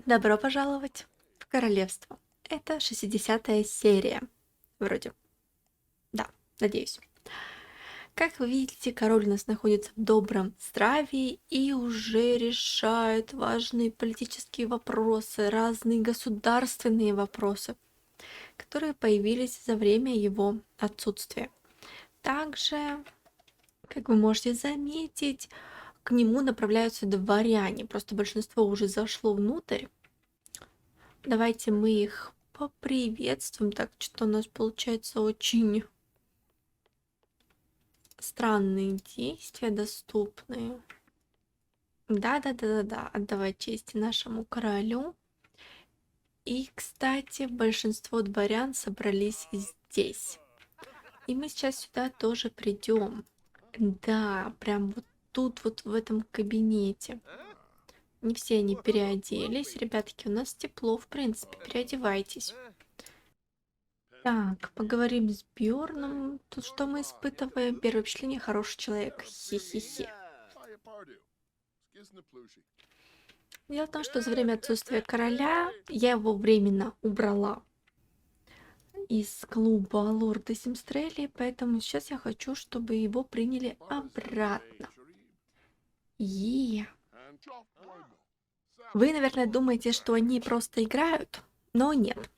Добро пожаловать в королевство. Это 60-я серия. Вроде. Да, надеюсь. Как вы видите, король у нас находится в добром здравии и уже решает важные политические вопросы, разные государственные вопросы, которые появились за время его отсутствия. Также, как вы можете заметить, к нему направляются дворяне. Просто большинство уже зашло внутрь. Давайте мы их поприветствуем. Так, что у нас получается очень странные действия доступные. Да, отдавать честь нашему королю. И, кстати, большинство дворян собрались здесь. И мы сейчас сюда тоже придем. Да, прям вот тут, вот в этом кабинете. Не все они переоделись. Ребятки, у нас тепло, в принципе, переодевайтесь. Так, поговорим с Бьорном. Тут что мы испытываем? Первое впечатление — хороший человек. Хе-хе-хе. Дело в том, что за время отсутствия короля я его временно убрала из клуба лорда Симстрели, поэтому сейчас я хочу, чтобы его приняли обратно. И вы, наверное, думаете, что они просто играют, но нет.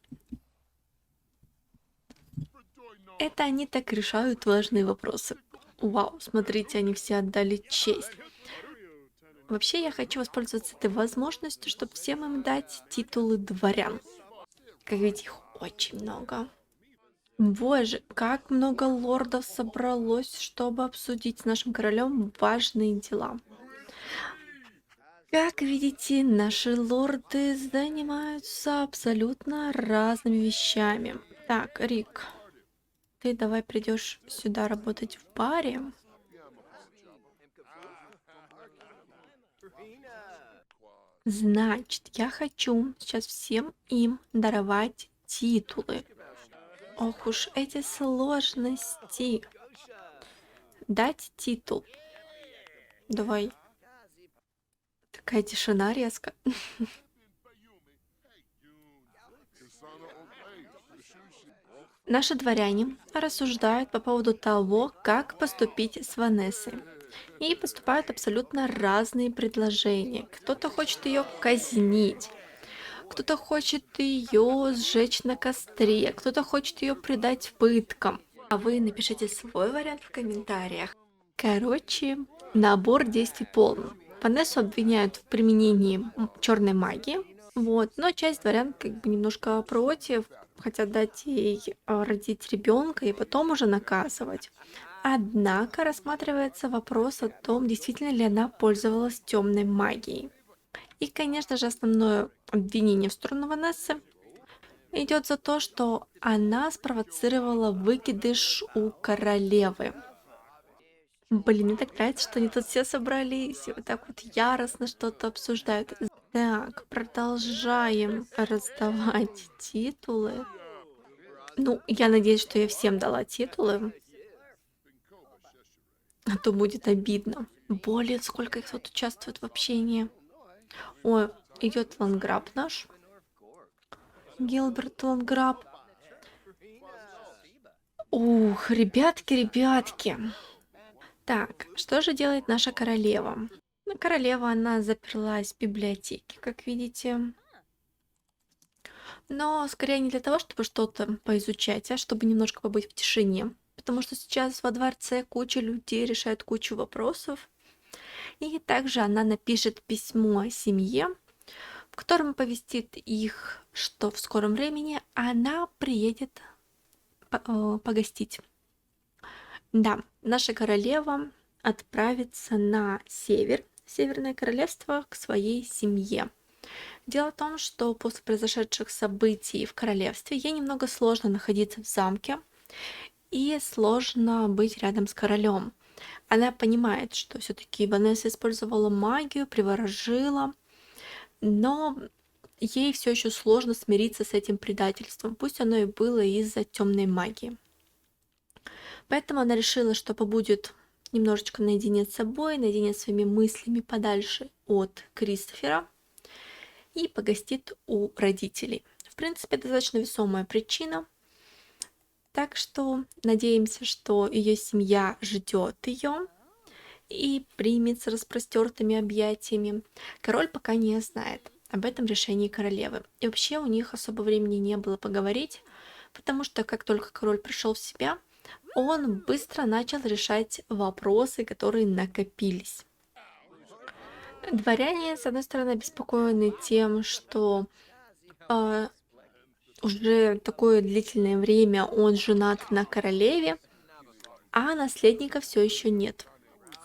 Это они так решают важные вопросы. Вау, смотрите, они все отдали честь. Вообще, я хочу воспользоваться этой возможностью, чтобы всем им дать титулы дворян. Как видите, их очень много. Боже, как много лордов собралось, чтобы обсудить с нашим королем важные дела. Как видите, наши лорды занимаются абсолютно разными вещами. Так, Рик, ты давай придешь сюда работать в баре. Значит, я хочу сейчас всем им даровать титулы. Ох уж эти сложности. Дать титул. Давай. Такая тишина резко. Наши дворяне рассуждают по поводу того, как поступить с Ванессой. И поступают абсолютно разные предложения. Кто-то хочет ее казнить, кто-то хочет ее сжечь на костре, кто-то хочет ее предать пыткам. А вы напишите свой вариант в комментариях. Короче, набор действий полный. Ванессу обвиняют в применении черной магии, вот, но часть дворян как бы немножко против, хотят дать ей родить ребенка и потом уже наказывать. Однако рассматривается вопрос о том, действительно ли она пользовалась темной магией. И, конечно же, основное обвинение в сторону Ванессы идет за то, что она спровоцировала выкидыш у королевы. Блин, мне так нравится, что они тут все собрались и вот так вот яростно что-то обсуждают. Так, продолжаем раздавать титулы. Ну, я надеюсь, что я всем дала титулы, а то будет обидно. Более сколько их тут участвует в общении. Ой, идет Ланграб наш. Гилберт Ланграб. Ух, ребятки. Так, что же делает наша королева? Ну, королева, она заперлась в библиотеке, как видите. Но скорее не для того, чтобы что-то поизучать, а чтобы немножко побыть в тишине. Потому что сейчас во дворце куча людей решает кучу вопросов. И также она напишет письмо семье, в котором оповестит их, что в скором времени она приедет погостить. Да, наша королева отправится на север, Северное Королевство, к своей семье. Дело в том, что после произошедших событий в королевстве ей немного сложно находиться в замке и сложно быть рядом с королем. Она понимает, что все-таки Ванесса использовала магию, приворожила, но ей все еще сложно смириться с этим предательством, пусть оно и было из-за темной магии. Поэтому она решила, что побудет немножечко наедине с собой, наедине с своими мыслями подальше от Кристофера. и погостит у родителей. В принципе, достаточно весомая причина, так что надеемся, что ее семья ждет ее и примет с распростертыми объятиями. Король пока не знает об этом решении королевы. И вообще у них особо времени не было поговорить, потому что как только король пришел в себя, он быстро начал решать вопросы, которые накопились. Дворяне, с одной стороны, обеспокоены тем, что а, уже такое длительное время он женат на королеве, а наследника все еще нет.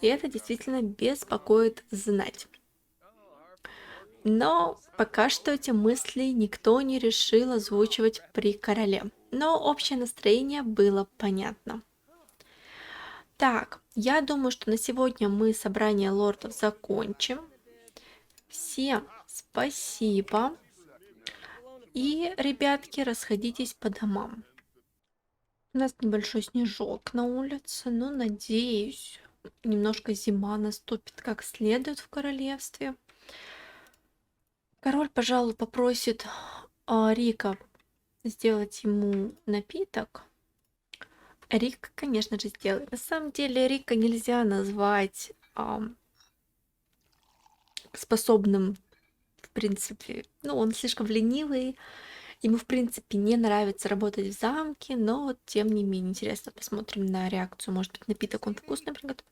И это действительно беспокоит знать. Но пока что эти мысли никто не решил озвучивать при короле. Но общее настроение было понятно. Так, я думаю, что на сегодня мы собрание лордов закончим. Всем спасибо. И, ребятки, расходитесь по домам. У нас небольшой снежок на улице, но надеюсь, немножко зима наступит как следует в королевстве. Король, пожалуй, попросит Рика сделать ему напиток. Рик, конечно же, сделает. На самом деле Рика нельзя назвать способным, в принципе. Ну, он слишком ленивый. Ему, в принципе, не нравится работать в замке, но вот тем не менее интересно. Посмотрим на реакцию. Может быть, напиток он вкусно приготовит.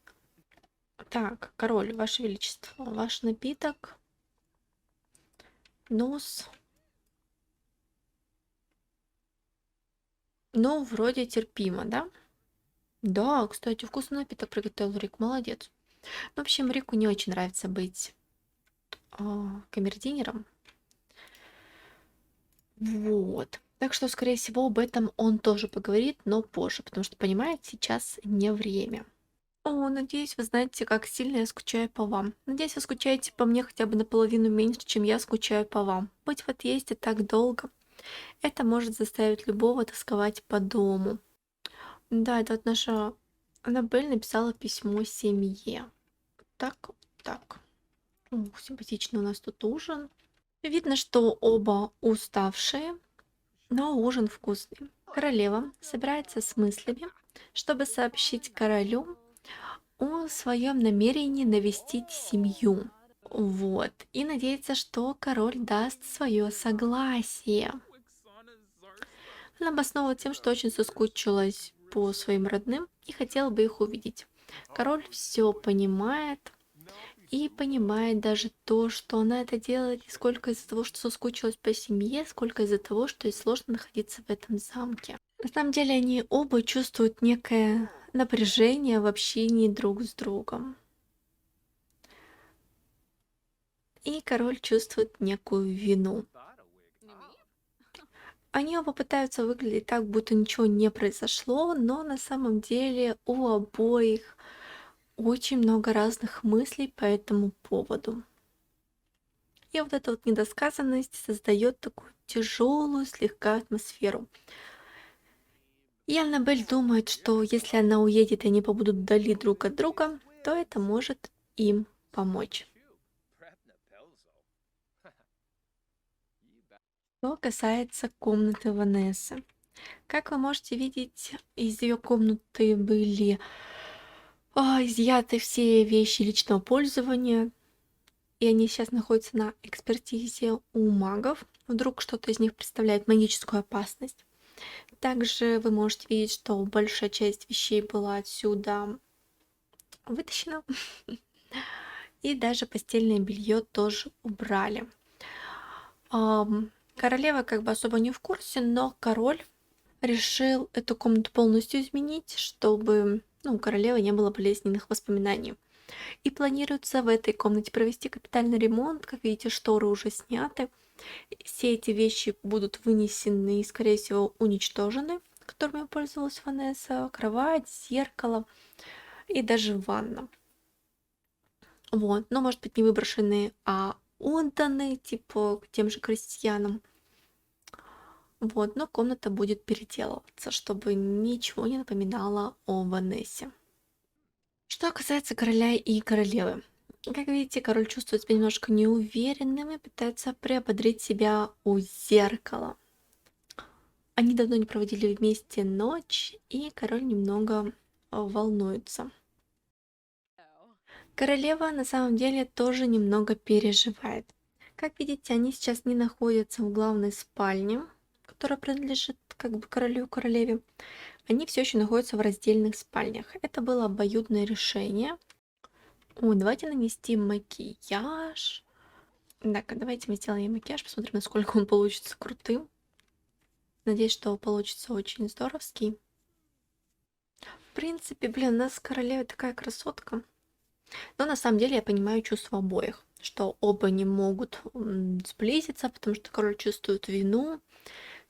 Так, король, ваше величество, ваш напиток. Нос. Ну, вроде терпимо, да? Да, кстати, вкусный напиток приготовил Рик, молодец. В общем, Рику не очень нравится быть камердинером. Вот. Так что, скорее всего, об этом он тоже поговорит, но позже, потому что, понимаете, сейчас не время. О, надеюсь, вы знаете, как сильно я скучаю по вам. Надеюсь, вы скучаете по мне хотя бы наполовину меньше, чем я скучаю по вам. Быть в отъезде так долго. Это может заставить любого тосковать по дому. Да, это вот наша Аннабель написала письмо семье. Так, так. Симпатично у нас тут ужин. Видно, что оба уставшие, но ужин вкусный. Королева собирается с мыслями, чтобы сообщить королю о своем намерении навестить семью. Вот. И надеется, что король даст свое согласие. Она обосновывает тем, что очень соскучилась по своим родным и хотела бы их увидеть. Король все понимает и понимает даже то, что она это делает не сколько из-за того, что соскучилась по семье, сколько из-за того, что ей сложно находиться в этом замке. На самом деле они оба чувствуют некое напряжение в общении друг с другом. И король чувствует некую вину. Они оба пытаются выглядеть так, будто ничего не произошло, но на самом деле у обоих очень много разных мыслей по этому поводу. И вот эта вот недосказанность создает такую тяжелую слегка атмосферу. И Аннабель думает, что если она уедет, и они побудут вдали друг от друга, то это может им помочь. Что касается комнаты Ванессы. Как вы можете видеть, из ее комнаты были изъяты все вещи личного пользования, и они сейчас находятся на экспертизе у магов. Вдруг что-то из них представляет магическую опасность. Также вы можете видеть, что большая часть вещей была отсюда вытащена. И даже постельное белье тоже убрали. Королева как бы особо не в курсе, но король решил эту комнату полностью изменить, чтобы у королевы не было болезненных воспоминаний. И планируется в этой комнате провести капитальный ремонт. Как видите, шторы уже сняты. Все эти вещи будут вынесены и, скорее всего, уничтожены, которыми пользовалась Ванесса. Кровать, зеркало и даже ванна. Вот. Но, может быть, не выброшены, а отданы, типа, к тем же крестьянам. Вот. Но комната будет переделываться, чтобы ничего не напоминало о Ванессе. Что касается короля и королевы. Как видите, король чувствует себя немножко неуверенным и пытается приободрить себя у зеркала. Они давно не проводили вместе ночь, и король немного волнуется. Королева на самом деле тоже немного переживает. Как видите, они сейчас не находятся в главной спальне, которая принадлежит как бы королю и королеве. Они все еще находятся в раздельных спальнях. Это было обоюдное решение. Ой, давайте нанести макияж. Так, давайте мы сделаем ей макияж, посмотрим, насколько он получится крутым. Надеюсь, что получится очень здоровский. В принципе, блин, у нас королева такая красотка. Но на самом деле я понимаю чувства обоих, что оба не могут сблизиться, потому что король чувствует вину,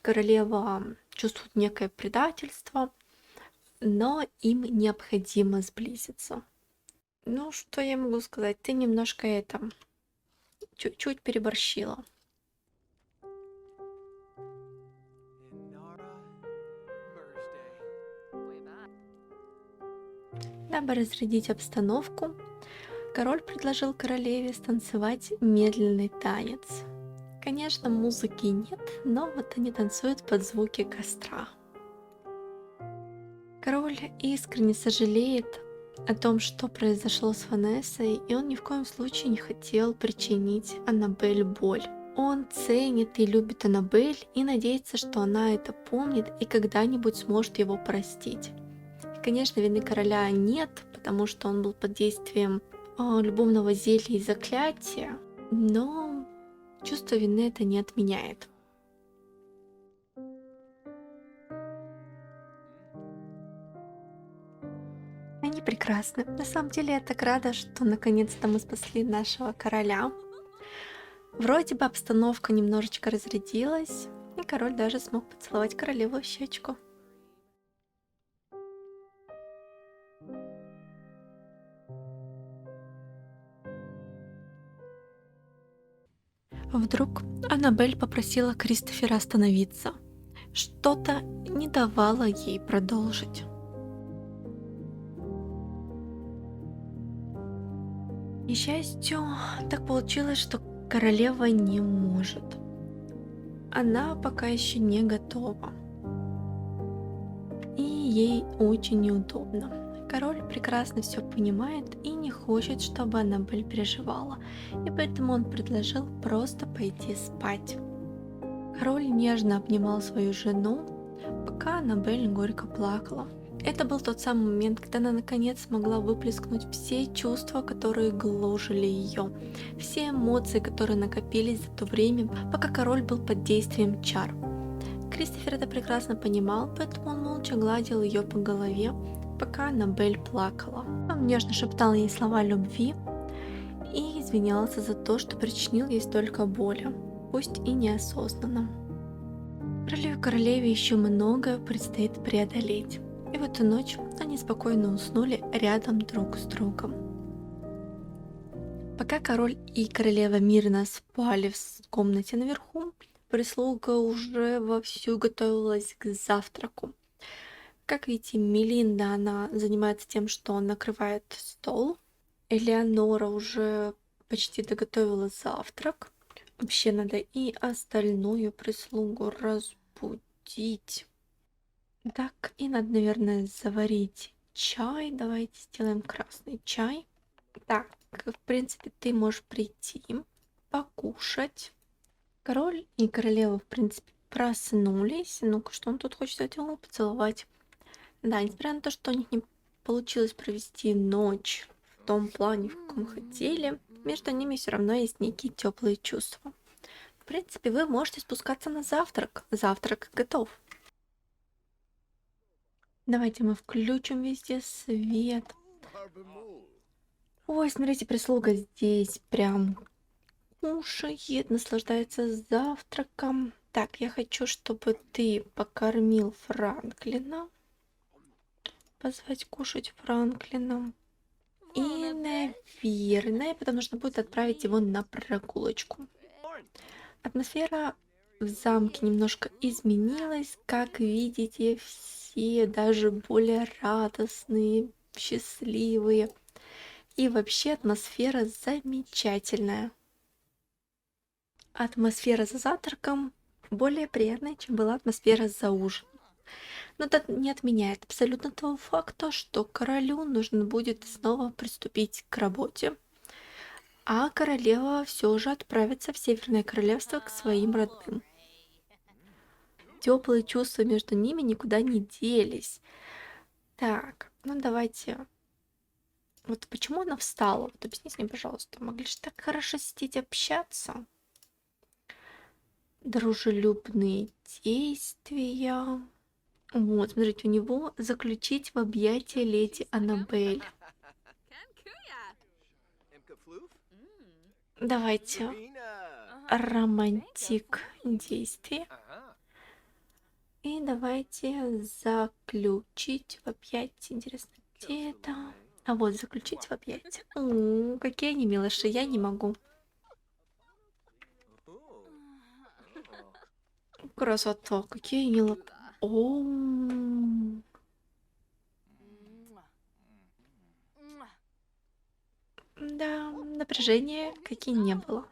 королева чувствует некое предательство, но им необходимо сблизиться. Ну, что я могу сказать? Ты немножко это чуть-чуть переборщила. Дабы разрядить обстановку, король предложил королеве станцевать медленный танец. Конечно, музыки нет, но вот они танцуют под звуки костра. Король искренне сожалеет о том, что произошло с Ванессой, и он ни в коем случае не хотел причинить Аннабель боль. Он ценит и любит Аннабель и надеется, что она это помнит и когда-нибудь сможет его простить. И, конечно, вины короля нет, потому что он был под действием любовного зелья и заклятия, но чувство вины это не отменяет. Они прекрасны. На самом деле я так рада, что наконец-то мы спасли нашего короля. Вроде бы обстановка немножечко разрядилась, и король даже смог поцеловать королеву в щечку. Вдруг Аннабель попросила Кристофера остановиться. Что-то не давало ей продолжить. К счастью, так получилось, что королева не может. Она пока еще не готова. И ей очень неудобно. Король прекрасно все понимает и не хочет, чтобы Аннабель переживала, и поэтому он предложил просто пойти спать. Король нежно обнимал свою жену, пока Аннабель горько плакала. Это был тот самый момент, когда она наконец смогла выплеснуть все чувства, которые гложили ее, все эмоции, которые накопились за то время, пока король был под действием чар. Кристофер это прекрасно понимал, поэтому он молча гладил ее по голове, пока Аннабель плакала. Он нежно шептал ей слова любви и извинялся за то, что причинил ей столько боли, пусть и неосознанно. Королю и королеве еще многое предстоит преодолеть. И в эту ночь они спокойно уснули рядом друг с другом. Пока король и королева мирно спали в комнате наверху, прислуга уже вовсю готовилась к завтраку. Как видите, Мелинда, она занимается тем, что накрывает стол. Элеонора уже почти доготовила завтрак. Вообще надо и остальную прислугу разбудить. Так, и надо, наверное, заварить чай. Давайте сделаем красный чай. Так, в принципе, ты можешь прийти, покушать. Король и королева, в принципе, проснулись. Ну-ка, что он тут хочет сделать? Его поцеловать. Да, несмотря на то, что у них не получилось провести ночь в том плане, в каком хотели, между ними все равно есть некие теплые чувства. В принципе, вы можете спускаться на завтрак. Завтрак готов. Давайте мы включим везде свет. Ой, смотрите, прислуга здесь прям кушает, наслаждается завтраком. Так, я хочу, чтобы ты покормил Франклина. Позвать кушать Франклина. И, наверное, потом нужно будет отправить его на прогулочку. Атмосфера в замке немножко изменилась. Как видите, все даже более радостные, счастливые. И вообще атмосфера замечательная. Атмосфера за завтраком более приятная, чем была атмосфера за ужином. Но это не отменяет абсолютно того факта, что королю нужно будет снова приступить к работе, а королева все же отправится в Северное Королевство к своим родным. Теплые чувства между ними никуда не делись. Так, ну давайте. Вот почему она встала? Вот объясните мне, пожалуйста. Могли же так хорошо сидеть общаться. Дружелюбные действия. Вот, смотрите, у него заключить в объятия леди Аннабель. Давайте романтик действия. И давайте заключить в объятия. Интересно, где это? А вот заключить в объятия. Какие они милыши, я не могу. Красота, какие они О, да, напряжения какие не было.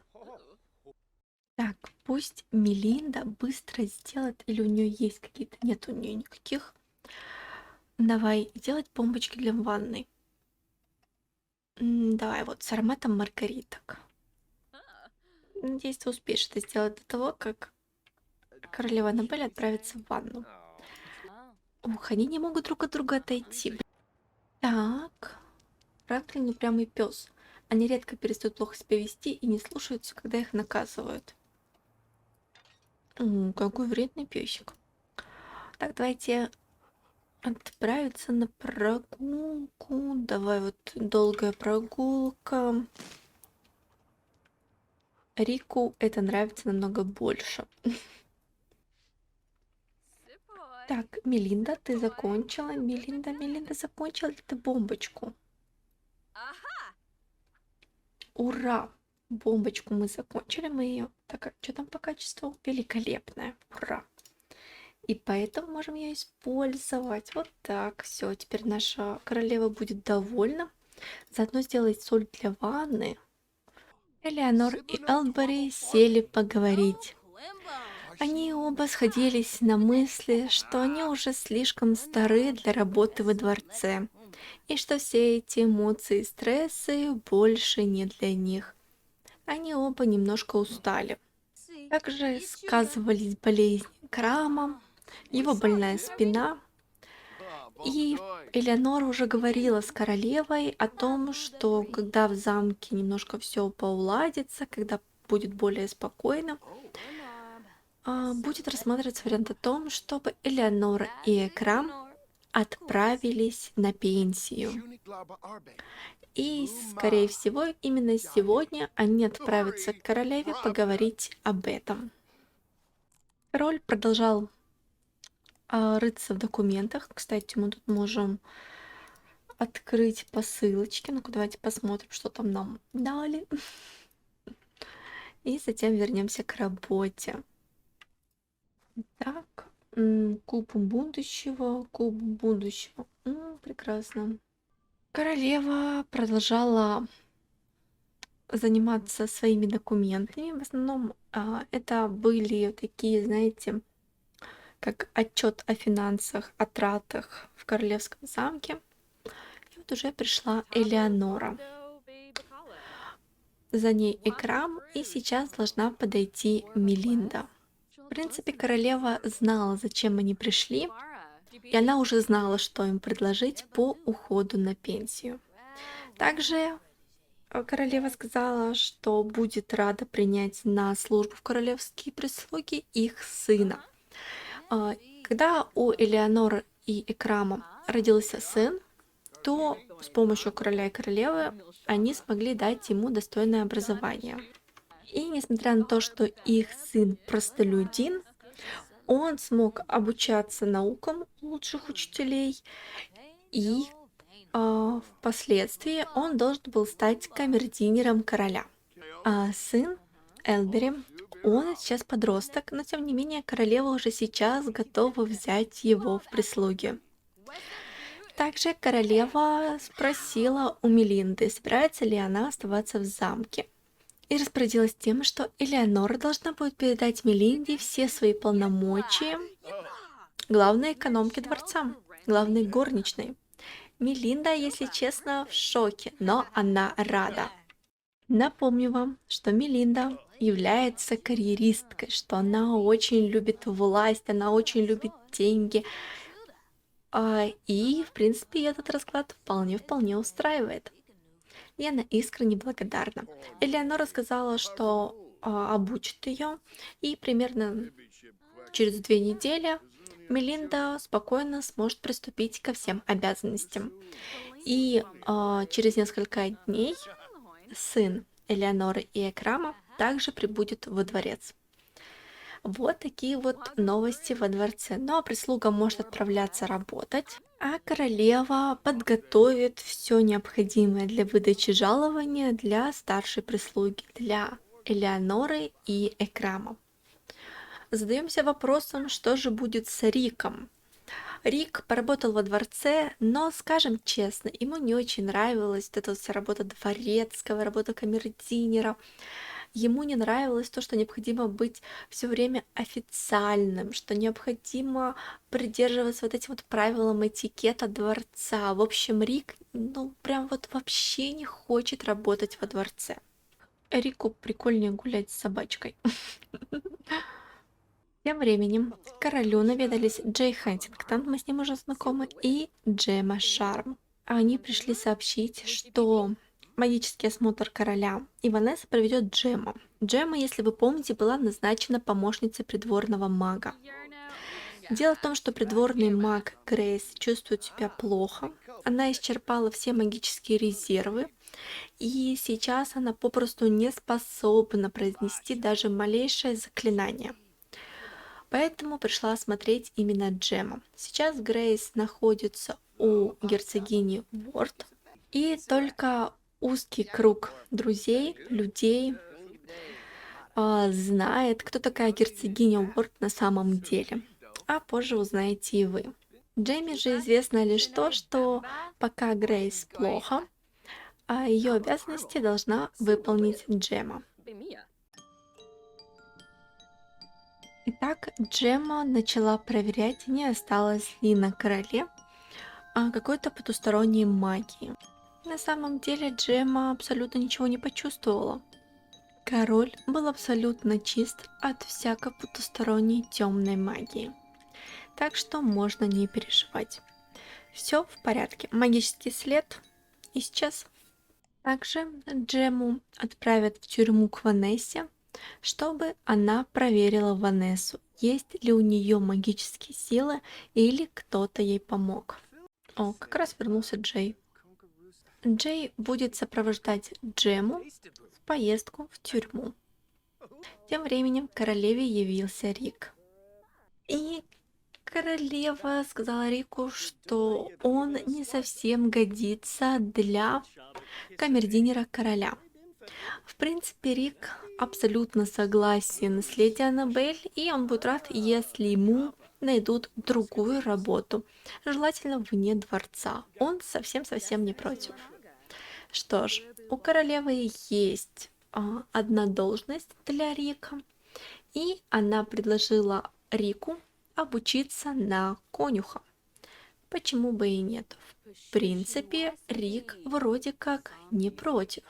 Так, пусть Мелинда быстро сделает, или у нее есть какие-то, нет у нее никаких. Давай делать бомбочки для ванны. Давай вот с ароматом маргариток. Надеюсь, ты успеешь это сделать до того, как королева Аннабель отправится в ванну. Ух, они не могут друг от друга отойти. Так, Франклин упрямый пес. Они редко перестают плохо себя вести и не слушаются, когда их наказывают. Какой вредный песик. Так, давайте отправиться на прогулку. Давай вот долгая прогулка. Рику это нравится намного больше. Так, Мелинда, ты закончила? Мелинда закончила ли ты бомбочку? Ура! Бомбочку мы закончили, мы ее... Так, что там по качеству? Великолепная. Ура! И поэтому можем ее использовать. Вот так. Все, теперь наша королева будет довольна. Заодно сделать соль для ванны. Элеонор и Элбери сели поговорить. Они оба сходились на мысли, что они уже слишком стары для работы во дворце, и что все эти эмоции и стрессы больше не для них. Они оба немножко устали. Также сказывались болезни Крама, его больная спина, и Элеонора уже говорила с королевой о том, что когда в замке немножко все поуладится, когда будет более спокойно, будет рассматриваться вариант о том, чтобы Элеонора и Экрам отправились на пенсию. И, скорее всего, именно сегодня они отправятся к королеве поговорить об этом. Король продолжал рыться в документах. Кстати, мы тут можем открыть посылочки. Ну-ка, давайте посмотрим, что там нам дали. И затем вернемся к работе. Так, куб будущего, куб будущего. Прекрасно. Королева продолжала заниматься своими документами. В основном это были такие, знаете, как отчет о финансах, о тратах в королевском замке. И вот уже пришла Элеонора. За ней Экрам, и сейчас должна подойти Мелинда. В принципе, королева знала, зачем они пришли, и она уже знала, что им предложить по уходу на пенсию. Также королева сказала, что будет рада принять на службу в королевские прислуги их сына. Когда у Элеоноры и Экрама родился сын, то с помощью короля и королевы они смогли дать ему достойное образование. И несмотря на то, что их сын простолюдин, он смог обучаться наукам у лучших учителей, и впоследствии он должен был стать камердинером короля. А сын Элбери, он сейчас подросток, но тем не менее королева уже сейчас готова взять его в прислуги. Также королева спросила у Мелинды, собирается ли она оставаться в замке. И распорядилась тем, что Элеонора должна будет передать Мелинде все свои полномочия главной экономки дворца, главной горничной. Мелинда, если честно, в шоке, но она рада. Напомню вам, что Мелинда является карьеристкой, что она очень любит власть, она очень любит деньги. И, в принципе, этот расклад вполне устраивает. И она искренне благодарна. Элеонора сказала, что обучит ее, и примерно через 2 недели Мелинда спокойно сможет приступить ко всем обязанностям. И через несколько дней сын Элеоноры и Экрама также прибудет во дворец. Вот такие вот новости во дворце. Ну а прислуга может отправляться работать, а королева подготовит все необходимое для выдачи жалования для старшей прислуги, для Элеоноры и Экрама. Задаемся вопросом, что же будет с Риком. Рик поработал во дворце, но, скажем честно, ему не очень нравилась вот эта вот вся работа дворецкого, работа камердинера. Ему не нравилось то, что необходимо быть все время официальным, что необходимо придерживаться вот этим вот правилам этикета дворца. В общем, Рик, ну, прям вот вообще не хочет работать во дворце. Рику прикольнее гулять с собачкой. Тем временем к королю наведались Джей Хантингтон, мы с ним уже знакомы, и Джемма Шарм. Они пришли сообщить, что магический осмотр короля и Ванесса проведет Джемма. Джемма, если вы помните, была назначена помощницей придворного мага. Дело в том, что придворный маг Грейс чувствует себя плохо. Она исчерпала все магические резервы, и сейчас она попросту не способна произнести даже малейшее заклинание. Поэтому пришла осмотреть именно Джемма. Сейчас Грейс находится у герцогини Уорд, и только узкий круг друзей, людей знает, кто такая герцогиня Уорд на самом деле. А позже узнаете и вы. Джемме же известно лишь то, что пока Грейс плохо, а ее обязанности должна выполнить Джемма. Итак, Джемма начала проверять, не осталось ли на короле какой-то потусторонней магии. На самом деле Джемма абсолютно ничего не почувствовала. Король был абсолютно чист от всякой потусторонней темной магии. Так что можно не переживать. Все в порядке. Магический след исчез. Также Джемму отправят в тюрьму к Ванессе, чтобы она проверила Ванессу, есть ли у нее магические силы или кто-то ей помог. О, как раз вернулся Джей. Джей будет сопровождать Джемму в поездку в тюрьму. Тем временем к королеве явился Рик. И королева сказала Рику, что он не совсем годится для камердинера короля. В принципе, Рик абсолютно согласен с леди Аннабель, и он будет рад, если ему найдут другую работу, желательно вне дворца. Он совсем-совсем не против. Что ж, у королевы есть одна должность для Рика, и она предложила Рику обучиться на конюха. Почему бы и нет? В принципе, Рик вроде как не против.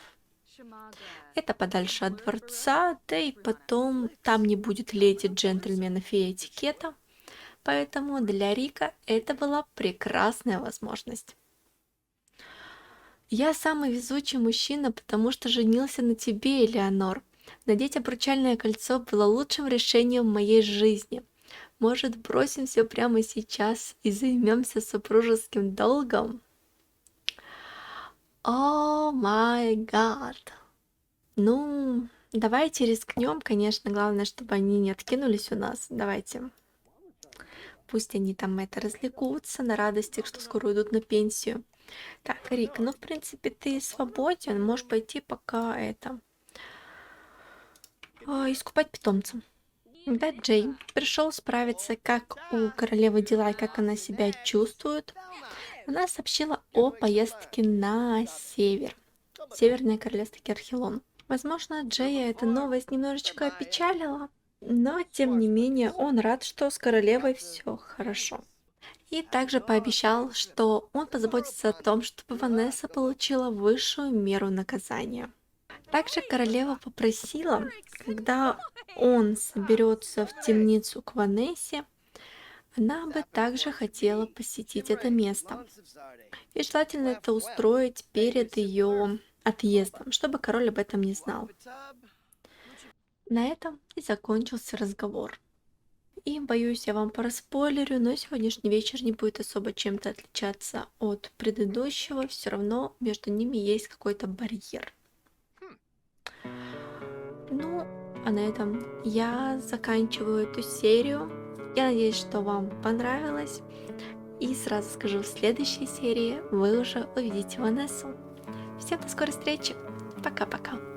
Это подальше от дворца, да и потом там не будет леди, джентльменов и этикета. Поэтому для Рика это была прекрасная возможность. Я самый везучий мужчина, потому что женился на тебе, Элеонор. Надеть обручальное кольцо было лучшим решением в моей жизни. Может, бросим все прямо сейчас и займемся супружеским долгом? О май гад. Ну, давайте рискнем, конечно, главное, чтобы они не откинулись у нас. Давайте. Пусть они там развлекутся на радостях, что скоро уйдут на пенсию. Так, Рик, ну, в принципе, ты свободен, можешь пойти пока искупать питомца. Да, Джей пришел справиться, как у королевы дела и как она себя чувствует. она сообщила о поездке на север, Северное королевство Керхелон. Возможно, Джея эта новость немножечко опечалила, но тем не менее он рад, что с королевой все хорошо. И также пообещал, что он позаботится о том, чтобы Ванесса получила высшую меру наказания. Также королева попросила, когда он соберется в темницу к Ванессе, она бы также хотела посетить это место. И желательно это устроить перед ее отъездом, чтобы король об этом не знал. На этом и закончился разговор. И боюсь, я вам проспойлерю, но сегодняшний вечер не будет особо чем-то отличаться от предыдущего. Все равно между ними есть какой-то барьер. Ну, а на этом я заканчиваю эту серию. Я надеюсь, что вам понравилось. И сразу скажу, в следующей серии вы уже увидите Ванессу. Всем до скорой встречи. Пока-пока.